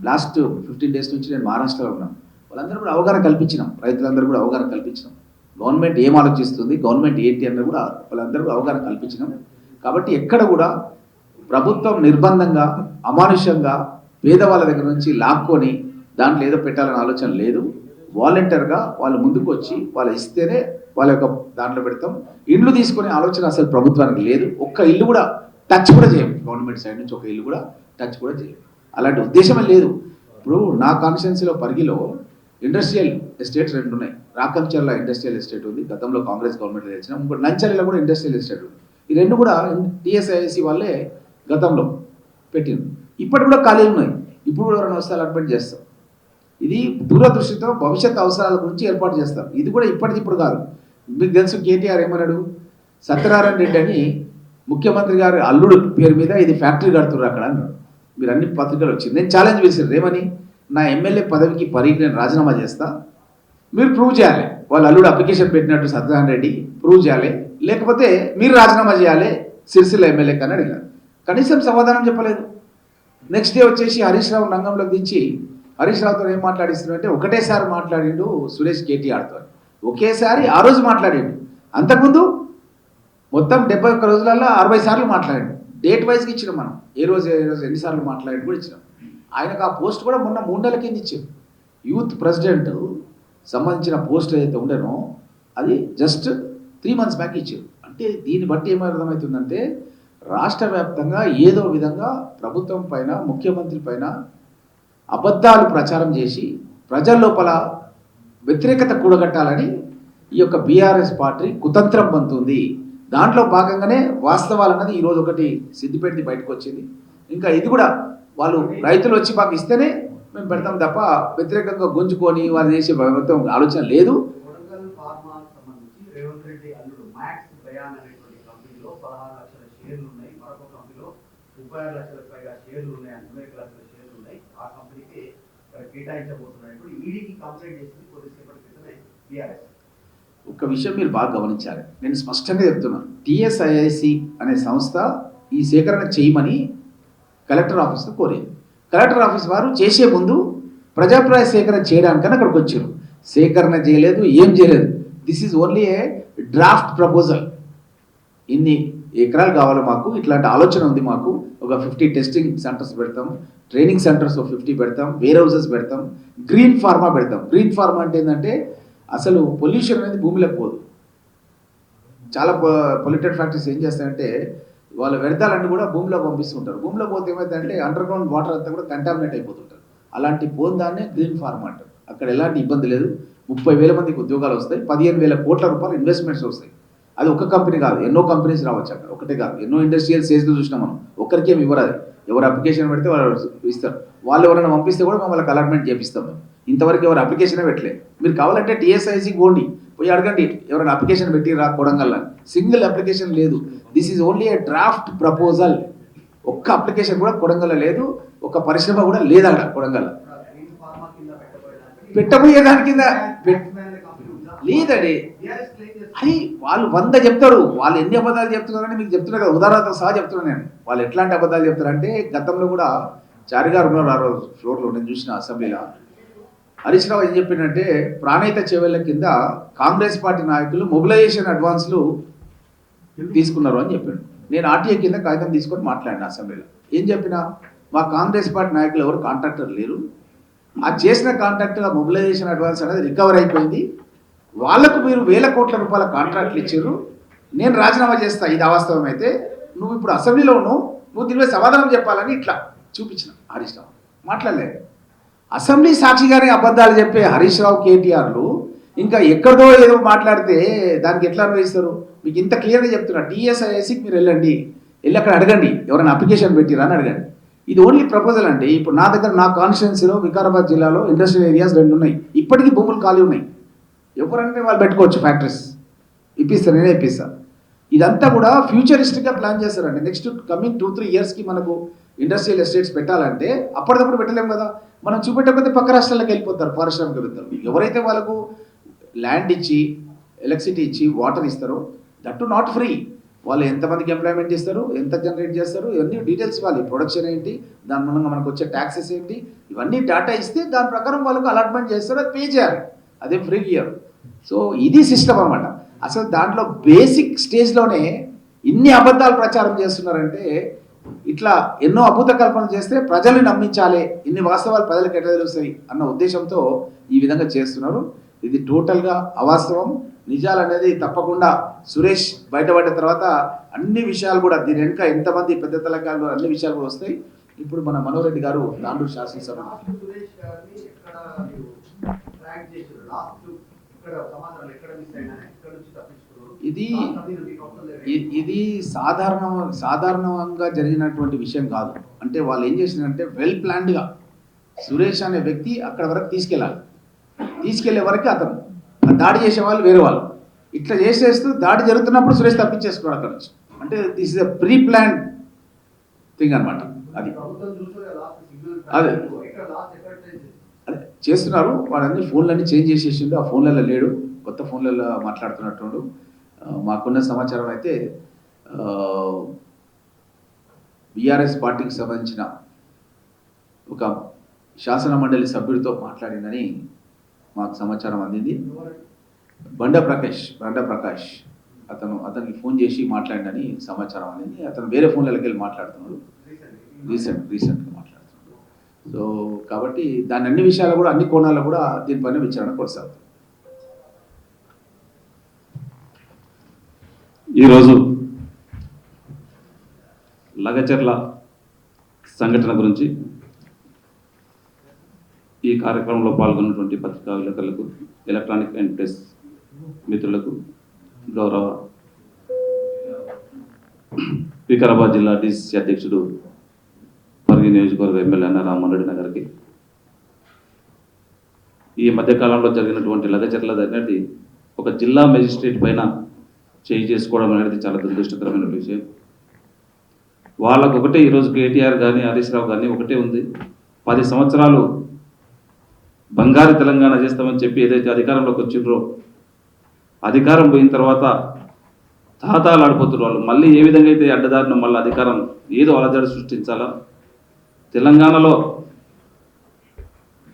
లాస్ట్ 15 days నుంచి నేను మహారాష్ట్రలో ఉన్నాను. వాళ్ళందరూ కూడా అవగాహన కల్పించినాం, రైతులందరూ కూడా అవగాహన కల్పించినాం. గవర్నమెంట్ ఏం ఆలోచిస్తుంది, గవర్నమెంట్ ఏంటి అన్నది కూడా వాళ్ళందరూ అవగాహన కల్పించినాం. కాబట్టి ఎక్కడ కూడా ప్రభుత్వం నిర్బంధంగా అమానుషంగా పేదవాళ్ళ దగ్గర నుంచి లాక్కొని దాంట్లో ఏదో పెట్టాలని ఆలోచన లేదు. వాలంటీర్గా వాళ్ళు ముందుకు వచ్చి వాళ్ళు ఇస్తేనే వాళ్ళ యొక్క దాంట్లో పెడతాం. ఇండ్లు తీసుకునే ఆలోచన అసలు ప్రభుత్వానికి లేదు. ఒక్క ఇల్లు కూడా టచ్ కూడా చేయం, గవర్నమెంట్ సైడ్ నుంచి ఒక ఇల్లు కూడా టచ్ కూడా చేయం. అలాంటి ఉద్దేశమే లేదు. ఇప్పుడు నా కాన్స్టిట్యున్సీలో పరిగిలో ఇండస్ట్రియల్ ఎస్టేట్స్ 2 ఉన్నాయి. రాకంచర్ల ఇండస్ట్రియల్ ఎస్టేట్ ఉంది, గతంలో కాంగ్రెస్ గవర్నమెంట్లో తెచ్చిన. ఇంకోటి నంచర్లలో కూడా ఇండస్ట్రియల్ ఎస్టేట్ ఉంది. ఈ 2 కూడా టీఎస్ఐసి వాళ్ళే గతంలో పెట్టింది. ఇప్పటి కూడా ఖాళీలు ఉన్నాయి. ఇప్పుడు కూడా ఎవరైనా వస్తే అలాట్మెంట్ చేస్తాం. ఇది దూరదృష్టితో భవిష్యత్ అవసరాల గురించి ఏర్పాటు చేస్తాం. ఇది కూడా ఇప్పటికిప్పుడు కాదు. మీకు తెలుసు కేటీఆర్ ఏమన్నాడు, సత్యనారాయణ రెడ్డి అని ముఖ్యమంత్రి గారి అల్లుడు పేరు మీద ఇది ఫ్యాక్టరీ కడుతున్నారు అక్కడ అన్నాడు. మీరు అన్ని పత్రికలు వచ్చింది. నేను ఛాలెంజ్ చేశాను, ఏమని, నా ఎమ్మెల్యే పదవికి నేను రాజీనామా చేస్తా, మీరు ప్రూవ్ చేయాలి వాళ్ళ అల్లుడు అప్లికేషన్ పెట్టినట్టు సత్యనారాయణ రెడ్డి ప్రూవ్ చేయాలి, లేకపోతే మీరు రాజీనామా చేయాలి సిరిసిల్ల ఎమ్మెల్యే అని అడిగారు. కనీసం సమాధానం చెప్పలేదు. నెక్స్ట్ డే వచ్చేసి హరీష్ రావు రంగంలోకి దించి హరీష్ రావుతో ఏం మాట్లాడిస్తున్నాడు అంటే ఒకటేసారి మాట్లాడిండు సురేష్ కేటీఆర్తో. ఒకేసారి ఆ రోజు మాట్లాడిండు. అంతకుముందు మొత్తం 71 రోజులలో 60 సార్లు మాట్లాడిండు. డేట్ వైజ్గా ఇచ్చినాం మనం, ఏ రోజు ఎన్నిసార్లు మాట్లాడి కూడా ఇచ్చినాం. ఆయనకు ఆ పోస్ట్ కూడా మొన్న 3 నెలల కింద ఇచ్చాం. యూత్ ప్రెసిడెంట్ సంబంధించిన పోస్ట్ ఏదైతే ఉండేనో అది జస్ట్ 3 months బ్యాక్ ఇచ్చారు. అంటే దీన్ని బట్టి ఏమర్థమవుతుందంటే రాష్ట్ర వ్యాప్తంగా ఏదో విధంగా ప్రభుత్వం పైన ముఖ్యమంత్రి పైన అబద్ధాలు ప్రచారం చేసి ప్రజల లోపల వ్యతిరేకత కూడగట్టాలని ఈ యొక్క బీఆర్ఎస్ పార్టీ కుతంత్రం పంతుంది. దాంట్లో భాగంగానే వాస్తవాలు అన్నది ఈరోజు ఒకటి సిద్దిపేటది బయటకు వచ్చింది. ఇంకా ఇది కూడా వాళ్ళు రైతులు వచ్చి మాకు ఇస్తేనే మేము పెడతాం తప్ప వ్యతిరేకంగా గుంజుకొని వాళ్ళు చేసే ప్రభుత్వం ఆలోచన లేదు. ఒక విషయం మీరు బాగా గమనించాలి, నేను స్పష్టంగా చెప్తున్నాను. టీఎస్ఐఐసి అనే సంస్థ ఈ సేకరణ చేయమని కలెక్టర్ ఆఫీస్తో కోరింది. కలెక్టర్ ఆఫీస్ వారు చేసే ముందు ప్రజాభిప్రాయ సేకరణ చేయడానికని అక్కడికి వచ్చారు. సేకరణ చేయలేదు, ఏం చేయలేదు. This is only A draft proposal. ఇన్ని ఎకరాలు కావాలి మాకు, ఇట్లాంటి ఆలోచన ఉంది మాకు, ఒక 50 టెస్టింగ్ సెంటర్స్ పెడతాం, ట్రైనింగ్ సెంటర్స్ 50 పెడతాం, వేర్ హౌసెస్ పెడతాం, గ్రీన్ ఫార్మా పెడతాం. గ్రీన్ ఫార్మా అంటే ఏంటంటే అసలు పొల్యూషన్ అనేది భూమిలోకి పోదు. చాలా పొల్యూటెడ్ ఫ్యాక్టరీస్ ఏం చేస్తాయంటే వాళ్ళ వ్యర్థాలన్నీ కూడా భూమిలో పంపిస్తుంటారు. భూమిలో పోతే ఏమైందంటే అండర్ గ్రౌండ్ వాటర్ అంతా కూడా కంటామినేట్ అయిపోతుంటారు. అలాంటి పోందాన్నే గ్రీన్ ఫార్మా అంటారు. అక్కడ ఎలాంటి ఇబ్బంది లేదు. 30,000 మందికి ఉద్యోగాలు వస్తాయి, 15,000 కోట్ల రూపాయలు ఇన్వెస్ట్మెంట్స్ వస్తాయి. అది ఒక కంపెనీ కాదు, ఎన్నో కంపెనీస్ రావచ్చు అక్కడ. ఒకటే కాదు, ఎన్నో ఇండస్ట్రియల్ స్టేజ్లో చూసినాం మనం. ఒక్కరికేం ఇవ్వరు. అది ఎవరు అప్లికేషన్ పెడితే వాళ్ళు ఇస్తారు. వాళ్ళు ఎవరైనా పంపిస్తే కూడా మమ్మల్ని అలాట్మెంట్ చేపిస్తాం. మేము ఇంతవరకు ఎవరు అప్లికేషనే పెట్టలేదు. మీరు కావాలంటే టీఎస్ఐసి పోండి, పోయి అడగండి ఎవరైనా అప్లికేషన్ పెట్టి రాకూడగల. సింగిల్ అప్లికేషన్ లేదు. This is only A draft proposal. ఒక్క అప్లికేషన్ కూడా కొడంగల్ లేదు, ఒక పరిశ్రమ కూడా లేదు అక్కడ కొడంగల్. పెట్టబోయే దాని కింద లేదండి. అది వాళ్ళు 100 చెప్తారు. వాళ్ళు ఎన్ని అబద్ధాలు చెప్తున్నారని మీకు చెప్తున్నారు కదా, ఉదాహరణతో సహా చెప్తున్నాను నేను. వాళ్ళు ఎట్లాంటి అబద్ధాలు చెప్తారంటే గతంలో కూడా చారి గారు ఉన్నారు ఆ రోజు ఫ్లోర్లో, నేను చూసిన అసెంబ్లీలో. హరీష్ రావు ఏం చెప్పిందంటే ప్రాణహిత చేవెళ్ల కింద కాంగ్రెస్ పార్టీ నాయకులు మొబిలైజేషన్ అడ్వాన్స్లు తీసుకున్నారు అని చెప్పాడు. నేను ఆర్టీఏ కింద కాగితం తీసుకొని మాట్లాడిన అసెంబ్లీలో. ఏం చెప్పినా, మా కాంగ్రెస్ పార్టీ నాయకులు ఎవరు కాంట్రాక్టర్ లేరు, ఆ చేసిన కాంట్రాక్టర్ మొబిలైజేషన్ అడ్వాన్స్ అనేది రికవర్ అయిపోయింది, వాళ్లకు మీరు 1,000 కోట్ల రూపాయల కాంట్రాక్ట్లు ఇచ్చారు, నేను రాజీనామా చేస్తా ఇది అవాస్తవం అయితే, నువ్వు ఇప్పుడు అసెంబ్లీలో నువ్వు దీని మీద సమాధానం చెప్పాలని ఇట్లా చూపించిన హరీష్ రావు. మాట్లాడలేదు. అసెంబ్లీ సాక్షిగానే అబద్ధాలు చెప్పే హరీష్ రావు కేటీఆర్లు ఇంకా ఎక్కడో ఏదో మాట్లాడితే దానికి ఎట్లా అనుభవిస్తారు? మీకు ఇంత క్లియర్గా చెప్తున్నా, టీఎస్ఐసికి మీరు వెళ్ళి అక్కడ అడగండి ఎవరైనా అప్లికేషన్ పెట్టిరా అని అడగండి. ఇది ఓన్లీ ప్రపోజల్ అండి. ఇప్పుడు నా దగ్గర నా కాన్స్టిట్యున్సీలో వికారాబాద్ జిల్లాలో ఇండస్ట్రియల్ ఏరియాస్ 2 ఉన్నాయి. ఇప్పటికీ భూములు ఖాళీ ఉన్నాయి. ఎవరంటే వాళ్ళు పెట్టుకోవచ్చు ఫ్యాక్టరీస్. ఇప్పిస్తారు, నేనే ఇప్పిస్తాను. ఇదంతా కూడా ఫ్యూచరిస్టిక్గా ప్లాన్ చేస్తారండి. నెక్స్ట్ కమింగ్ 2-3 ఇయర్స్కి మనకు ఇండస్ట్రియల్ ఎస్టేట్స్ పెట్టాలంటే అప్పటికప్పుడు పెట్టలేము కదా. మనం చూపెట్టకపోతే పక్క రాష్ట్రాలకు వెళ్ళిపోతారు పారిశ్రామికవేత్తలు. ఎవరైతే వాళ్ళకు ల్యాండ్ ఇచ్చి ఎలక్ట్రిసిటీ ఇచ్చి వాటర్ ఇస్తారో, దట్ నాట్ ఫ్రీ, వాళ్ళు ఎంతమందికి ఎంప్లాయ్మెంట్ ఇస్తారు, ఎంత జనరేట్ చేస్తారు, ఇవన్నీ డీటెయిల్స్ ఇవ్వాలి. ప్రొడక్షన్ ఏంటి, దాని మూలంగా మనకు వచ్చే ట్యాక్సెస్ ఏంటి, ఇవన్నీ డేటా ఇస్తే దాని ప్రకారం వాళ్ళకు అలాట్మెంట్ చేస్తారు, అది పే చేయాలి. అదే ఫ్రీ ఇయర్. సో ఇది సిస్టమ్ అన్నమాట. అసలు దాంట్లో బేసిక్ స్టేజ్లోనే ఇన్ని అబద్ధాలు ప్రచారం చేస్తున్నారంటే, ఇట్లా ఎన్నో అద్భుత కల్పన చేస్తే ప్రజల్ని నమ్మించాలి, ఇన్ని వాస్తవాలు ప్రజలకు ఎట్లా తెలుస్తాయి అన్న ఉద్దేశంతో ఈ విధంగా చేస్తున్నారు. ఇది టోటల్గా అవాస్తవం. నిజాలు అనేది తప్పకుండా సురేష్ బయటపడ్డ తర్వాత అన్ని విషయాలు కూడా దీని వెనుక ఎంతమంది పెద్ద తలకాయలు అన్ని విషయాలు కూడా వస్తాయి. ఇప్పుడు మన మనోహర్ రెడ్డి గారు తాండూరు శాసనసభ
సురేష్ గారిని ఎక్కడ మీరు ట్రాక్ చేశారు? లాస్ట్ ఇక్కడ సమాధానాలు ఎక్కడ మిస్ అయినా ఎక్కడ నుంచి తప్పించుకున్నారు?
ఇది ఇది సాధారణంగా జరిగినటువంటి విషయం కాదు. అంటే వాళ్ళు ఏం చేసినారంటే వెల్ ప్లాన్డ్గా సురేష్ అనే వ్యక్తి అక్కడ వరకు తీసుకెళ్లే వరకు అతను దాడి చేసే వాళ్ళు వేరే వాళ్ళు ఇట్లా చేసేస్తూ దాడి జరుగుతున్నప్పుడు సురేష్ తప్పించేసుకున్నాడు అక్కడ నుంచి. అంటే this is a pre plan thing అనమాట. అది అదే అదే చేస్తున్నారు. వాళ్ళన్నీ ఫోన్లన్నీ చేంజ్ చేసేసిండు. ఆ ఫోన్లలో లేడు, కొత్త ఫోన్లలో మాట్లాడుతున్నట్టు. మాకున్న సమాచారం అయితే బీఆర్ఎస్ పార్టీకి సంబంధించిన ఒక శాసన మండలి సభ్యుడితో మాట్లాడిందని మాకు సమాచారం అందింది. బండ ప్రకాష్ అతనికి ఫోన్ చేసి మాట్లాడిందని సమాచారం అందింది. అతను వేరే ఫోన్లకి వెళ్ళి మాట్లాడుతున్నాడు, రీసెంట్గా మాట్లాడుతున్నాడు. సో కాబట్టి దాని అన్ని విషయాలు కూడా అన్ని కోణాల్లో కూడా దీనిపైన విచారణ కొనసాగుతుంది.
ఈరోజు లగచర్ల సంఘటన గురించి ఈ కార్యక్రమంలో పాల్గొన్నటువంటి పత్రికా విలేకరులకు, ఎలక్ట్రానిక్ అండ్ ప్రెస్ మిత్రులకు, గౌరవ వికారాబాద్ జిల్లా డిసిసి అధ్యక్షుడు పరిగి నియోజకవర్గ ఎమ్మెల్యే అన్న రామ్మోహన్ రెడ్డి గారికి, ఈ మధ్యకాలంలో జరిగినటువంటి లగచర్ల అనేది ఒక జిల్లా మెజిస్ట్రేట్ పైన చేయి చేసుకోవడం అనేది చాలా దురదృష్టకరమైన విషయం. వాళ్ళకు ఒకటే ఈరోజు కేటీఆర్ కానీ హరీష్ రావు కానీ ఒకటే ఉంది, 10 సంవత్సరాలు బంగారు తెలంగాణ చేస్తామని చెప్పి ఏదైతే అధికారంలోకి వచ్చిండ్రో, అధికారం పోయిన తర్వాత తాతాలు ఆడిపోతున్నారు వాళ్ళు. మళ్ళీ ఏ విధంగా అయితే అడ్డదారిన మళ్ళీ అధికారం ఏదో అలజడి సృష్టించాలా, తెలంగాణలో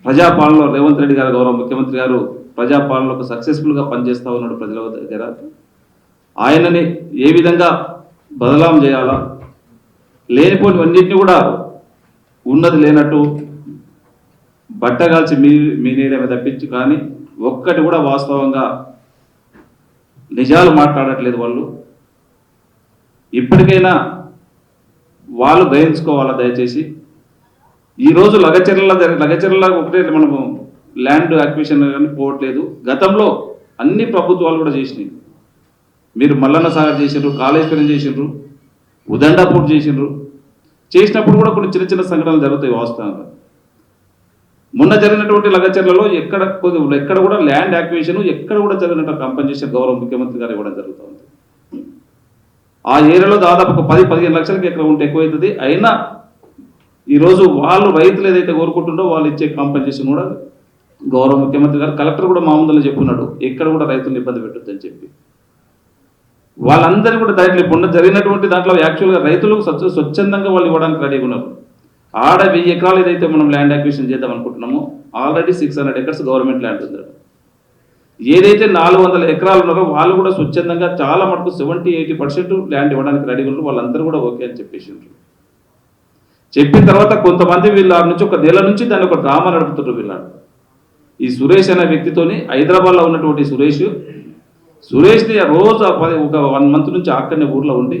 ప్రజాపాలనలో రేవంత్ రెడ్డి గారు గౌరవ ముఖ్యమంత్రి గారు ప్రజాపాలనకు సక్సెస్ఫుల్గా పనిచేస్తూ ఉన్నాడు ప్రజల దగ్గర. ఆయనని ఏ విధంగా బదలాం చేయాలా, లేనిపోయినవన్నింటినీ కూడా ఉన్నది లేనట్టు బట్టగాల్చి మీనేయడమే తప్పించి కానీ ఒక్కటి కూడా వాస్తవంగా నిజాలు మాట్లాడట్లేదు వాళ్ళు. ఇప్పటికైనా వాళ్ళు గ్రహించుకోవాలా దయచేసి. ఈరోజు లగచర్ల ఒకటే మనము ల్యాండ్ అక్విజిషన్ కానీ పోవట్లేదు. గతంలో అన్ని ప్రభుత్వాలు కూడా చేసినాయి. మీరు మల్లన్న సాగర్ చేసిండ్రు, కాళేశ్వరం చేసిండ్రు, ఉదండాపూర్ చేసిండ్రు. చేసినప్పుడు కూడా కొన్ని చిన్న చిన్న సంఘటనలు జరుగుతాయి వాస్తవంగా. మొన్న జరిగినటువంటి లగచర్లలో ఎక్కడ కూడా ల్యాండ్ యాక్విజిషన్ ఎక్కడ కూడా జరిగినట్టు కంపెన్సేషన్ గౌరవ ముఖ్యమంత్రి గారు ఇవ్వడం జరుగుతుంది. ఆ ఏరియాలో దాదాపు ఒక 10-15 లక్షలకి ఎక్కడ ఉంటే ఎక్కువవుతుంది. అయినా ఈరోజు వాళ్ళు రైతులు ఏదైతే కోరుకుంటుండో వాళ్ళు ఇచ్చే కాంపెన్సేషన్ కూడా గౌరవ ముఖ్యమంత్రి గారు, కలెక్టర్ కూడా మా ముందర చెప్పున్నాడు, ఎక్కడ కూడా రైతులను ఇబ్బంది పెట్టొద్దని చెప్పి. వాళ్ళందరూ కూడా దాంట్లో మొన్న జరిగినటువంటి దాంట్లో యాక్చువల్గా రైతులకు స్వచ్ఛందంగా వాళ్ళు ఇవ్వడానికి రెడీగా ఉన్నారు. ఆడ 1000 ఎకరాలు ఏదైతే మనం ల్యాండ్ అక్విజిషన్ చేద్దాం అనుకుంటున్నామో ఆల్రెడీ 600 ఎకర్స్ గవర్నమెంట్ ల్యాండ్ ఉంది. ఏదైతే 400 ఎకరాలు ఉన్నారో వాళ్ళు కూడా స్వచ్ఛందంగా చాలా మటుకు 70-80% ల్యాండ్ ఇవ్వడానికి రెడీగా ఉన్నారు. వాళ్ళందరూ కూడా ఓకే అని చెప్పేసి చెప్పిన తర్వాత కొంతమంది వీళ్ళ నుంచి ఒక నెల నుంచి దాన్ని ఒక డ్రామా నడుపుతున్నారు. వీళ్ళ ఈ సురేష్ అనే వ్యక్తితోని హైదరాబాద్లో ఉన్నటువంటి సురేష్ని రోజు ఒక 1 మంత్ నుంచి అక్కడనే ఊర్లో ఉండి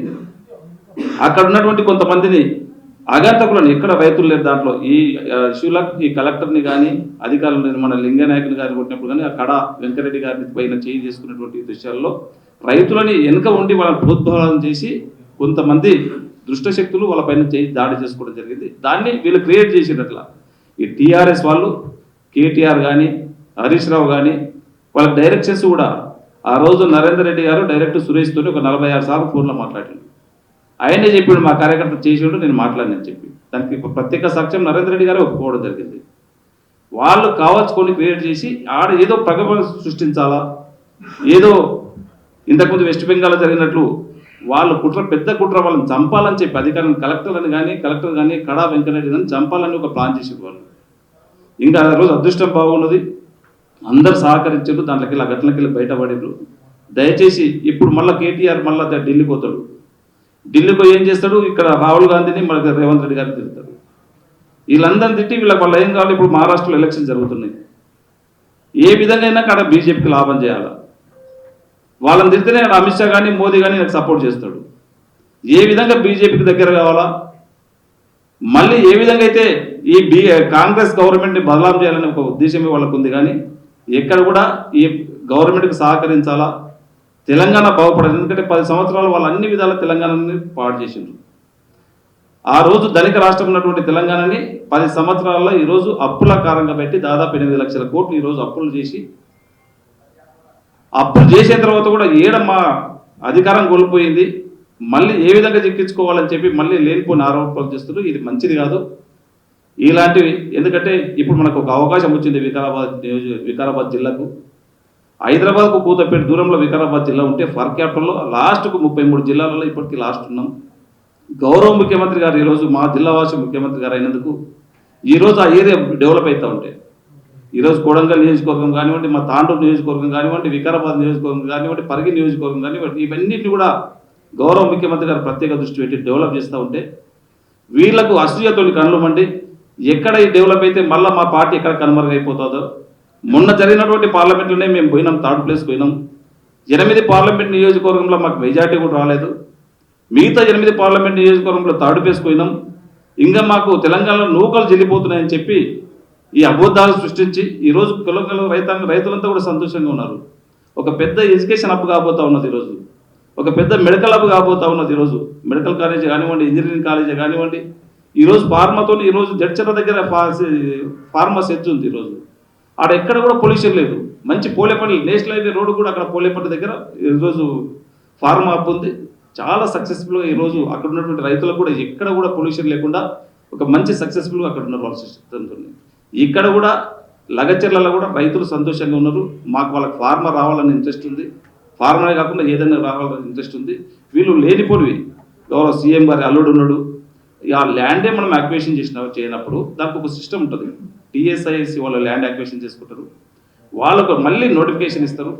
అక్కడ ఉన్నటువంటి కొంతమందిని ఆగంతకులను, ఎక్కడ రైతులు లేరు దాంట్లో ఈ ఇష్యూలకు ఈ కలెక్టర్ని కానీ అధికారులను మన లింగనాయకుని గారిని కొట్టినప్పుడు కానీ ఆ కడ వెంకరెడ్డి గారిని పైన చేంజ్ చేసుకున్నటువంటి దృశ్యాల్లో రైతులని వెనుక ఉండి వాళ్ళని ప్రోద్బలం చేసి కొంతమంది దుష్టశక్తులు వాళ్ళ పైన దాడి చేసుకోవడం జరిగింది. దాన్ని వీళ్ళు క్రియేట్ చేసినట్ల ఈ టీఆర్ఎస్ వాళ్ళు, కేటీఆర్ కానీ హరీష్ రావు కానీ వాళ్ళకి డైరెక్షన్స్ కూడా ఆ రోజు నరేందర్ రెడ్డి గారు డైరెక్ట్ సురేష్ తోటి ఒక 46 సార్లు ఫోన్లో మాట్లాడాడు. ఆయనే చెప్పాడు మా కార్యకర్త చేసాడు నేను మాట్లాడినని చెప్పి. దానికి ప్రత్యేక సాక్ష్యం నరేందర్ రెడ్డి గారే ఒప్పుకోవడం జరిగింది. వాళ్ళు కావాల్సుకొని క్రియేట్ చేసి ఆడ ఏదో ప్రగల్భాలు సృష్టించాలా, ఏదో ఇంతకుముందు వెస్ట్ బెంగాల్లో జరిగినట్లు వాళ్ళు పెద్ద కుట్ర వాళ్ళని చంపాలని చెప్పి అధికారులను కలెక్టర్ కానీ కడా వెంకటరెడ్డి కానీ చంపాలని ఒక ప్లాన్ చేసేది వాళ్ళు. ఇంకా ఆ రోజు అదృష్టం బాగున్నది, అందరు సహకరించారు, దాంట్లోకి ఆ గట్లకెళ్ళి బయటపడారు. దయచేసి ఇప్పుడు మళ్ళీ కేటీఆర్ మళ్ళీ ఢిల్లీకి పోతాడు. ఢిల్లీకి ఏం చేస్తాడు, ఇక్కడ రాహుల్ గాంధీని మన రేవంత్ రెడ్డి గారిని తిరుగుతాడు. వీళ్ళందరిని తిట్టి వీళ్ళకి వాళ్ళు ఏం కావాలి, ఇప్పుడు మహారాష్ట్రలో ఎలక్షన్ జరుగుతున్నాయి, ఏ విధంగా అయినా అక్కడ బీజేపీకి లాభం చేయాలి. వాళ్ళని తిరిగితేనే అమిత్ షా కానీ మోదీ కానీ నాకు సపోర్ట్ చేస్తాడు. ఏ విధంగా బీజేపీకి దగ్గర కావాలా, మళ్ళీ ఏ విధంగా అయితే ఈ కాంగ్రెస్ గవర్నమెంట్ని బదలాం చేయాలనే ఒక ఉద్దేశమే వాళ్ళకు ఉంది, కానీ ఎక్కడ కూడా ఈ గవర్నమెంట్కి సహకరించాలా, తెలంగాణ బాగుపడాలి. ఎందుకంటే 10 సంవత్సరాలు వాళ్ళు అన్ని విధాల తెలంగాణని పాడు చేసిండ్రు. ఆ రోజు ధనిక రాష్ట్రం ఉన్నటువంటి తెలంగాణని 10 సంవత్సరాల్లో ఈరోజు అప్పుల కారంగా పెట్టి దాదాపు 8 లక్షల కోట్లు ఈరోజు అప్పులు చేసిన తర్వాత కూడా మా అధికారం కోల్పోయింది. మళ్ళీ ఏ విధంగా చిక్కించుకోవాలని చెప్పి మళ్ళీ లేనిపోయిన ఆరోపణలు చేస్తున్నారు. ఇది మంచిది కాదు ఇలాంటివి. ఎందుకంటే ఇప్పుడు మనకు ఒక అవకాశం వచ్చింది వికారాబాద్ జిల్లాకు. హైదరాబాద్కు కూతపేట దూరంలో వికారాబాద్ జిల్లా ఉంటే ఫర్ క్యాపిటల్లో లాస్ట్కు 33 జిల్లాలలో ఇప్పటికీ లాస్ట్ ఉన్నాం. గౌరవ ముఖ్యమంత్రి గారు ఈరోజు మా జిల్లా వాసి ముఖ్యమంత్రి గారు అయినందుకు ఈరోజు ఆ ఏరియా డెవలప్ అవుతూ ఉంటాయి. ఈరోజు కొడంగల్ నియోజకవర్గం కానివ్వండి, మా తాండూరు నియోజకవర్గం కానివ్వండి, వికారాబాద్ నియోజకవర్గం కానివ్వండి, పరిగి నియోజకవర్గం కానివ్వండి, ఇవన్నిటిని కూడా గౌరవ ముఖ్యమంత్రి గారు ప్రత్యేక దృష్టి పెట్టి డెవలప్ చేస్తూ ఉంటే వీళ్లకు అసూయతోని కళ్ళు మండి ఎక్కడ ఈ డెవలప్ అయితే మళ్ళీ మా పార్టీ ఎక్కడ కనుమరుగైపోతుందో. మొన్న జరిగినటువంటి పార్లమెంట్లోనే మేము పోయినాం, 3rd ప్లేస్ పోయినాం. 8 పార్లమెంట్ నియోజకవర్గంలో మాకు మెజార్టీ కూడా రాలేదు. మిగతా 8 పార్లమెంట్ నియోజకవర్గంలో 3rd ప్లేస్ పోయినాం. ఇంకా మాకు తెలంగాణలో నూకలు చెల్లిపోతున్నాయని చెప్పి ఈ అబద్ధాలు సృష్టించి ఈరోజు తెలంగాణ రైతులంతా కూడా సంతోషంగా ఉన్నారు. ఒక పెద్ద ఎడ్యుకేషన్ హబ్ కాబోతా ఉన్నది ఈరోజు, ఒక పెద్ద మెడికల్ హబ్ కాబోతా ఉన్నది ఈరోజు. మెడికల్ కాలేజీ కానివ్వండి, ఇంజనీరింగ్ కాలేజీ కానివ్వండి, ఈరోజు ఫార్మాతో ఈరోజు జడ్చర్ల దగ్గర ఫార్మా సెజ్ ఉంది. ఈరోజు ఆడ ఎక్కడ కూడా పొల్యూషన్ లేదు. మంచి పోలేపల్లి నేషనల్ హైవే రోడ్డు కూడా అక్కడ పోలేపల్లి దగ్గర ఈరోజు ఫార్మా హబ్ ఉంది. చాలా సక్సెస్ఫుల్గా ఈరోజు అక్కడ ఉన్నటువంటి రైతులకు కూడా ఎక్కడ కూడా పొల్యూషన్ లేకుండా ఒక మంచి సక్సెస్ఫుల్గా అక్కడ ఉన్న వాళ్ళ సిస్టంతో. ఇక్కడ కూడా లగచర్లలో కూడా రైతులు సంతోషంగా ఉన్నారు. మాకు వాళ్ళకి ఫార్మర్ రావాలని ఇంట్రెస్ట్ ఉంది, ఫార్మరే కాకుండా ఏదైనా రావాలని ఇంట్రెస్ట్ ఉంది. వీళ్ళు లేనిపోనివి గౌరవ సీఎం గారి అల్లుడు ఉన్నాడు. ఆ ల్యాండే మనం యాక్వేషన్ చేయనప్పుడు దానికి ఒక సిస్టమ్ ఉంటుంది. టీఎస్ఐసి వాళ్ళు ల్యాండ్ యాక్వేషన్ చేసుకుంటారు, వాళ్ళకు మళ్ళీ నోటిఫికేషన్ ఇస్తారు.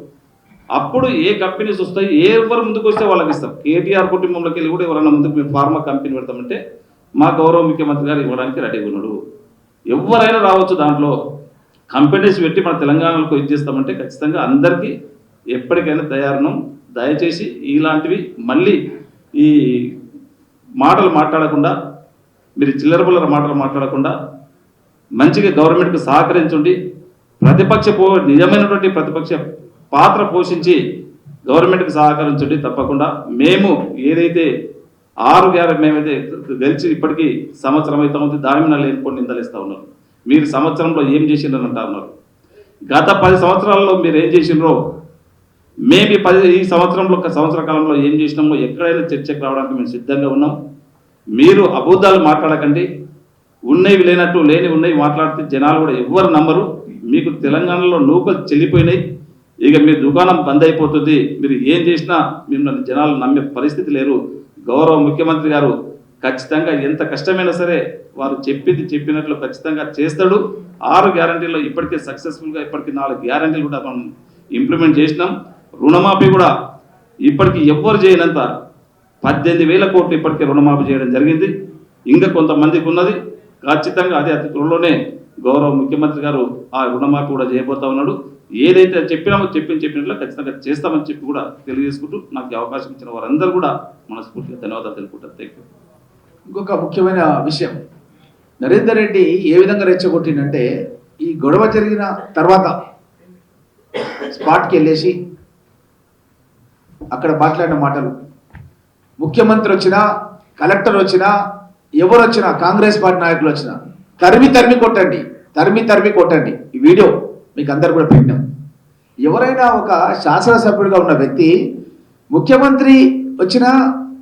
అప్పుడు ఏ కంపెనీస్ వస్తాయి, ఎవరు ముందుకు వస్తే వాళ్ళకి ఇస్తాం. కేటీఆర్ కుటుంబంలోకి వెళ్ళి కూడా ఎవరైనా ముందుకు మేము ఫార్మా కంపెనీ పెడతామంటే మా గౌరవ ముఖ్యమంత్రి గారు ఇవ్వడానికి రెడీగా ఉన్నాడు. ఎవరైనా రావచ్చు, దాంట్లో కంపెనీస్ పెట్టి మన తెలంగాణలో ఇది చేస్తామంటే ఖచ్చితంగా అందరికీ ఎప్పటికైనా తయారున్నాం. దయచేసి ఇలాంటివి మళ్ళీ ఈ మాటలు మాట్లాడకుండా, మీరు చిల్లర పుల్లర మాటలు మాట్లాడకుండా మంచిగా గవర్నమెంట్కి సహకరించండి. నిజమైనటువంటి ప్రతిపక్ష పాత్ర పోషించి గవర్నమెంట్కి సహకరించండి. తప్పకుండా మేము ఏదైతే 6 మేమైతే గెలిచి ఇప్పటికీ సంవత్సరం అయితే ఉంది, దాని మీద లేనిపోయి నిందలిస్తూ ఉన్నారు. మీరు సంవత్సరంలో ఏం చేసిండ్రని అంటా ఉన్నారు. గత 10 సంవత్సరాల్లో మీరు ఏం చేసిండ్రో మేము ఈ సంవత్సర కాలంలో ఏం చేసినామో ఎక్కడైనా చర్చకు రావడానికి మేము సిద్ధంగా ఉన్నాం. మీరు అబద్ధాలు మాట్లాడకండి. ఉన్నవి లేనట్టు, లేని ఉన్నవి మాట్లాడితే జనాలు కూడా ఎవ్వరు నమ్మరు. మీకు తెలంగాణలో నూకలు చెల్లిపోయినాయి. ఇక మీ దుకాణం బంద్ అయిపోతుంది. మీరు ఏం చేసినా మిమ్మల్ని జనాలు నమ్మే పరిస్థితి లేరు. గౌరవ ముఖ్యమంత్రి గారు ఖచ్చితంగా ఎంత కష్టమైనా సరే వారు చెప్పినట్లు ఖచ్చితంగా చేస్తాడు. 6 గ్యారంటీలో ఇప్పటికే సక్సెస్ఫుల్గా ఇప్పటికీ 4 గ్యారంటీలు కూడా మనం ఇంప్లిమెంట్ చేసినాం. రుణమాఫీ కూడా ఇప్పటికీ ఎవ్వరు చేయనంత 18,000 కోట్లు ఇప్పటికే రుణమాఫీ చేయడం జరిగింది. ఇంకా కొంతమందికి ఉన్నది. ఖచ్చితంగా అదే అతి త్వరలోనే గౌరవ ముఖ్యమంత్రి గారు ఆ రుణమాఫీ కూడా చేయబోతా ఉన్నాడు. ఏదైతే చెప్పినామో చెప్పినట్లు ఖచ్చితంగా చేస్తామని చెప్పి కూడా తెలియజేసుకుంటూ నాకు అవకాశం ఇచ్చిన వారందరూ కూడా మనస్ఫూర్తిగా ధన్యవాదాలు తెలుపుకుంటారు. Thank you.
ఇంకొక ముఖ్యమైన విషయం, నరేందర్ రెడ్డి ఏ విధంగా రెచ్చగొట్టిందంటే ఈ గొడవ జరిగిన తర్వాత స్పాట్కి వెళ్ళేసి అక్కడ మాట్లాడిన మాటలు, ముఖ్యమంత్రి వచ్చినా, కలెక్టర్ వచ్చినా, ఎవరు వచ్చినా, కాంగ్రెస్ పార్టీ నాయకులు వచ్చినా తరిమి కొట్టండి. ఈ వీడియో మీకు అందరు కూడా పెట్టినాం. ఎవరైనా ఒక శాసనసభ్యుడిగా ఉన్న వ్యక్తి ముఖ్యమంత్రి వచ్చినా,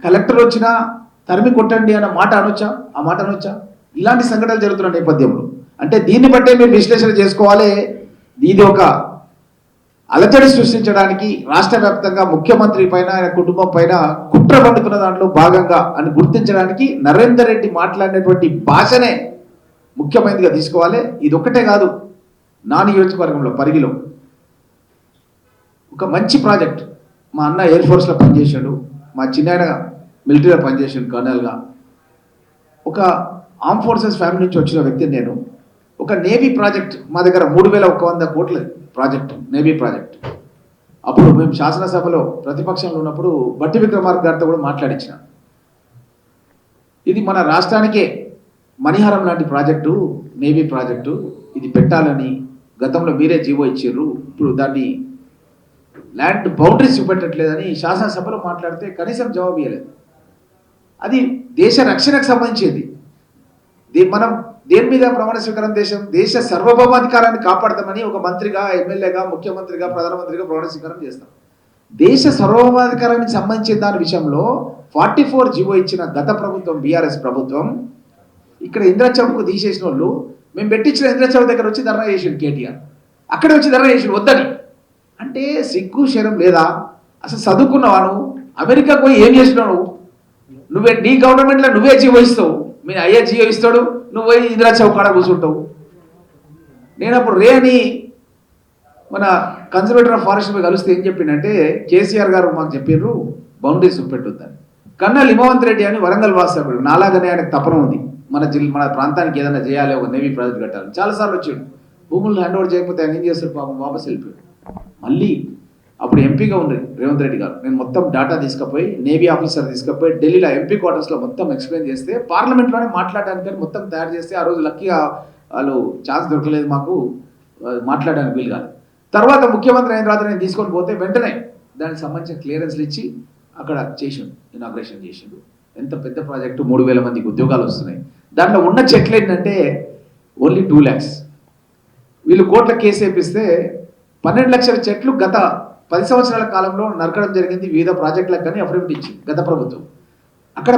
కలెక్టర్ వచ్చినా తరిమి కొట్టండి అన్న మాట అనొచ్చా? ఆ మాట అనొచ్చా? ఇలాంటి సంఘటనలు జరుగుతున్న నేపథ్యంలో అంటే దీన్ని బట్టే మీరు విశ్లేషణ చేసుకోవాలి. ఇది ఒక అలజడి సృష్టించడానికి రాష్ట్ర వ్యాప్తంగా ముఖ్యమంత్రి పైన, ఆయన కుటుంబం పైన కుట్ర పండుతున్న దాంట్లో భాగంగా అని గుర్తించడానికి నరేందర్ రెడ్డి మాట్లాడినటువంటి భాషనే ముఖ్యమైనదిగా తీసుకోవాలి. ఇది ఒక్కటే కాదు, నా నియోజకవర్గంలో పరిగిలో ఒక మంచి ప్రాజెక్ట్, మా అన్న ఎయిర్ ఫోర్స్లో పనిచేసాడు, మా చిన్నాయన మిలిటరీలో పనిచేసాడు కర్నల్గా. ఒక ఆర్మ్ ఫోర్సెస్ ఫ్యామిలీ నుంచి వచ్చిన వ్యక్తిని నేను. ఒక నేవీ ప్రాజెక్ట్ మా దగ్గర 3,100 కోట్ల ప్రాజెక్ట్, నేవీ ప్రాజెక్ట్. అప్పుడు మేము శాసనసభలో ప్రతిపక్షంలో ఉన్నప్పుడు బట్టి విక్రమార్క గారితో కూడా మాట్లాడించిన. ఇది మన రాష్ట్రానికే మణిహారం లాంటి ప్రాజెక్టు, నేవీ ప్రాజెక్టు ఇది పెట్టాలని గతంలో మీరే జీవో ఇచ్చారు, ఇప్పుడు దాన్ని ల్యాండ్ బౌండరీస్ చూపెట్టట్లేదని శాసనసభలో మాట్లాడితే కనీసం జవాబు ఇవ్వలేదు. అది దేశ రక్షణకు సంబంధించింది. మనం దేని మీద ప్రమాణ స్వీకారం దేశ సార్వభౌమాధికారాన్ని కాపాడతామని ఒక మంత్రిగా, ఎమ్మెల్యేగా, ముఖ్యమంత్రిగా, ప్రధానమంత్రిగా ప్రమాణ స్వీకారం చేస్తాం. దేశ సార్వభౌమాధికారానికి సంబంధించిన దాని విషయంలో 44 జీవో ఇచ్చిన గత ప్రభుత్వం, బీఆర్ఎస్ ప్రభుత్వం, ఇక్కడ ఇంద్రచౌక్ తీసేసిన వాళ్ళు మేము పెట్టించిన ఇంద్రచౌక్ దగ్గర వచ్చి ధర్నా చేసిండు కేటీఆర్. అక్కడే వచ్చి ధర్నా చేసిండు వద్దని. అంటే సిగ్గు శరం లేదా? అసలు చదువుకున్నావా నువ్వు? అమెరికాకు పోయి ఏం చేసినావు నువ్వే? నీ గవర్నమెంట్లో నువ్వే జీవో ఇస్తావు, మీ అయ్యే జీవో ఇస్తాడు, నువ్వు పోయి ఇంద్రచౌక్ కాడ కూర్చుంటావు. నేను అప్పుడు రే అని మన కన్జర్వేటర్ ఆఫ్ ఫారెస్ట్ మీద కలిస్తే ఏం చెప్పిండంటే, కేసీఆర్ గారు మాకు చెప్పారు బౌండరీస్ చూపెట్టొద్దని. కన్నా లిమవంత్ రెడ్డి అని వరంగల్ వాస్తవుడు, నాలాగనే ఆయనకు తపన ఉంది మన ప్రాంతానికి ఏదైనా చేయాలి, ఒక నేవీ ప్రాజెక్ట్ కట్టాలి. చాలాసార్లు వచ్చాడు, భూములు హ్యాండ్ ఓవర్ చేయకపోతే ఆయన ఏం చేస్తాడు పాపం, వాపస్ వెళ్ళిపోయాడు. మళ్ళీ అప్పుడు ఎంపీగా ఉంది రేవంత్ రెడ్డి గారు, నేను మొత్తం డేటా తీసుకుపోయి నేవీ ఆఫీసర్ తీసుకుపోయి ఢిల్లీలో ఎంపీ క్వార్టర్స్లో మొత్తం ఎక్స్ప్లెయిన్ చేస్తే, పార్లమెంట్లోనే మాట్లాడడానికి మొత్తం తయారు చేస్తే, ఆ రోజు లక్కీగా వాళ్ళు ఛాన్స్ దొరకలేదు మాకు మాట్లాడడానికి వీలు కాదు. తర్వాత ముఖ్యమంత్రి అయిన తర్వాత నేను తీసుకొని పోతే వెంటనే దానికి సంబంధించిన క్లియరెన్స్లు ఇచ్చి అక్కడ చేసిండు, ఇనాగ్రేషన్ చేసిండు. ఎంత పెద్ద ప్రాజెక్టు, 3000 మందికి ఉద్యోగాలు వస్తున్నాయి. దాంట్లో ఉన్న చెట్లు ఏంటంటే ఓన్లీ 2 lakhs. వీళ్ళు కోట్ల కేసు వేపిస్తే 12 లక్షల చెట్లు గత 10 సంవత్సరాల కాలంలో నరకడం జరిగింది. వివిధ ప్రాజెక్టులకు కానీ అఫిడవిట్ ఇచ్చింది గత ప్రభుత్వం. అక్కడ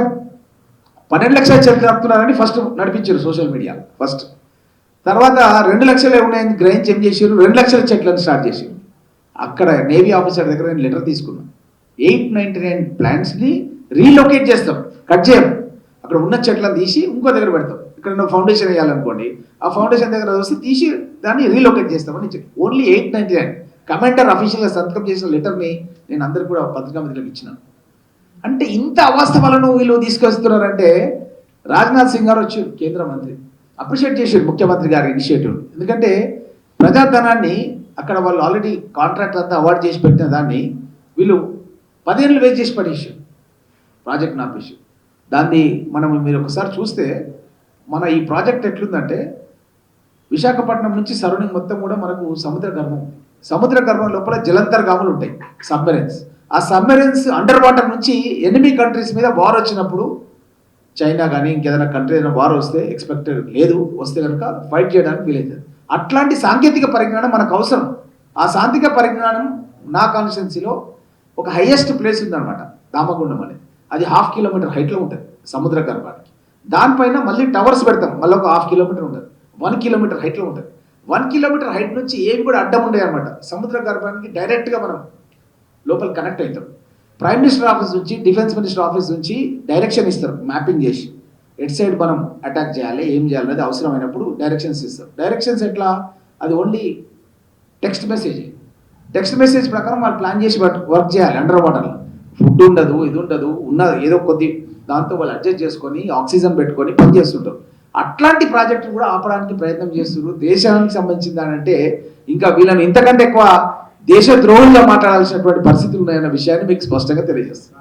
12 లక్షల చెట్లు నడుపుతున్నారని ఫస్ట్ నడిపించారు సోషల్ మీడియా ఫస్ట్. తర్వాత 2 లక్షలే ఉన్నాయని గ్రహించి ఏం చేశారు, 2 లక్షల చెట్లను స్టార్ట్ చేశారు. అక్కడ నేవీ ఆఫీసర్ దగ్గర నేను లెటర్ తీసుకున్నాను. 899 ప్లాంట్స్ని రీలొకేట్ చేస్తాం, కట్ చేయం. అక్కడ ఉన్న చెట్లను తీసి ఇంకో దగ్గర పెడతాం. ఇక్కడ ఫౌండేషన్ వేయాలనుకోండి, ఆ ఫౌండేషన్ దగ్గర వస్తే తీసి దాన్ని రీలొకేట్ చేస్తామని ఓన్లీ 899 కమాండర్ అఫీషియల్గా సంతకం చేసిన లెటర్ని నేను అందరికీ కూడా పత్రికా మిత్రులకు ఇచ్చినాను. అంటే ఇంత అవాస్తవాలను వీళ్ళు తీసుకొస్తున్నారంటే, రాజ్నాథ్ సింగ్ గారు వచ్చారు కేంద్ర మంత్రి, అప్రిషియేట్ చేశారు ముఖ్యమంత్రి గారి ఇనిషియేటివ్. ఎందుకంటే ప్రజాధనాన్ని అక్కడ వాళ్ళు ఆల్రెడీ కాంట్రాక్ట్ అంతా అవార్డు చేసి పెట్టిన దాన్ని వీళ్ళు 10 ఏళ్ళు వేస్ట్ చేసి పడేసారు, ప్రాజెక్ట్ ఆపేసి. దాన్ని మీరు ఒకసారి చూస్తే మన ఈ ప్రాజెక్ట్ ఎట్లుందంటే, విశాఖపట్నం నుంచి సరౌండింగ్ మొత్తం కూడా మనకు సముద్ర గర్భం. సముద్ర గర్భం లోపల జలంతర్గాములు ఉంటాయి, సబ్మెరైన్స్. ఆ సబ్మెరైన్స్ అండర్ వాటర్ నుంచి ఎనిమీ కంట్రీస్ మీద వార్ వచ్చినప్పుడు, చైనా కానీ ఇంకేదైనా కంట్రీ ఏదైనా వార్ వస్తే, ఎక్స్పెక్టెడ్ లేదు వస్తే కనుక ఫైట్ చేయడానికి వీలవుతుంది. అట్లాంటి సాంకేతిక పరిజ్ఞానం మనకు అవసరం. ఆ సాంకేతిక పరిజ్ఞానం నా కాన్స్టిట్యున్సీలో ఒక హైయెస్ట్ ప్లేస్ ఉందన్నమాట, దామగుండం అనేది. అది 1/2 కిలోమీటర్ హైట్లో ఉంటుంది సముద్ర గర్భానికి. దానిపైన మళ్ళీ టవర్స్ పెడతాం, మళ్ళీ ఒక 1/2 కిలోమీటర్ ఉంటుంది, 1 కిలోమీటర్ హైట్లో ఉంటుంది. 1 కిలోమీటర్ హైట్ నుంచి ఏమి కూడా అడ్డం ఉండే అనమాట. సముద్ర గర్భానికి డైరెక్ట్గా మనం లోపల కనెక్ట్ అవుతాం. ప్రైమ్ మినిస్టర్ ఆఫీస్ నుంచి, డిఫెన్స్ మినిస్టర్ ఆఫీస్ నుంచి డైరెక్షన్ ఇస్తారు, మ్యాపింగ్ చేసి ఎట్ సైడ్ మనం అటాక్ చేయాలి, ఏం చేయాలి అనేది అవసరమైనప్పుడు డైరెక్షన్స్ ఇస్తారు. డైరెక్షన్స్ ఎట్లా? అది only text message. Text message ప్రకారం వాళ్ళు ప్లాన్ చేసి వర్క్ చేయాలి. అండర్ వాటర్లో ఫుడ్ ఉండదు, ఇది ఉండదు, ఉన్నది ఏదో కొద్ది దాంతో వాళ్ళు అడ్జస్ట్ చేసుకొని ఆక్సిజన్ పెట్టుకొని పని చేస్తుంటారు. అట్లాంటి ప్రాజెక్టులు కూడా ఆపడానికి ప్రయత్నం చేస్తున్నారు. దేశానికి సంబంధించిన దానంటే ఇంకా వీళ్ళని ఇంతకంటే ఎక్కువ దేశద్రోహులుగా మాట్లాడాల్సినటువంటి పరిస్థితులు ఉన్నాయన్న విషయాన్ని మీకు స్పష్టంగా తెలియజేస్తారు.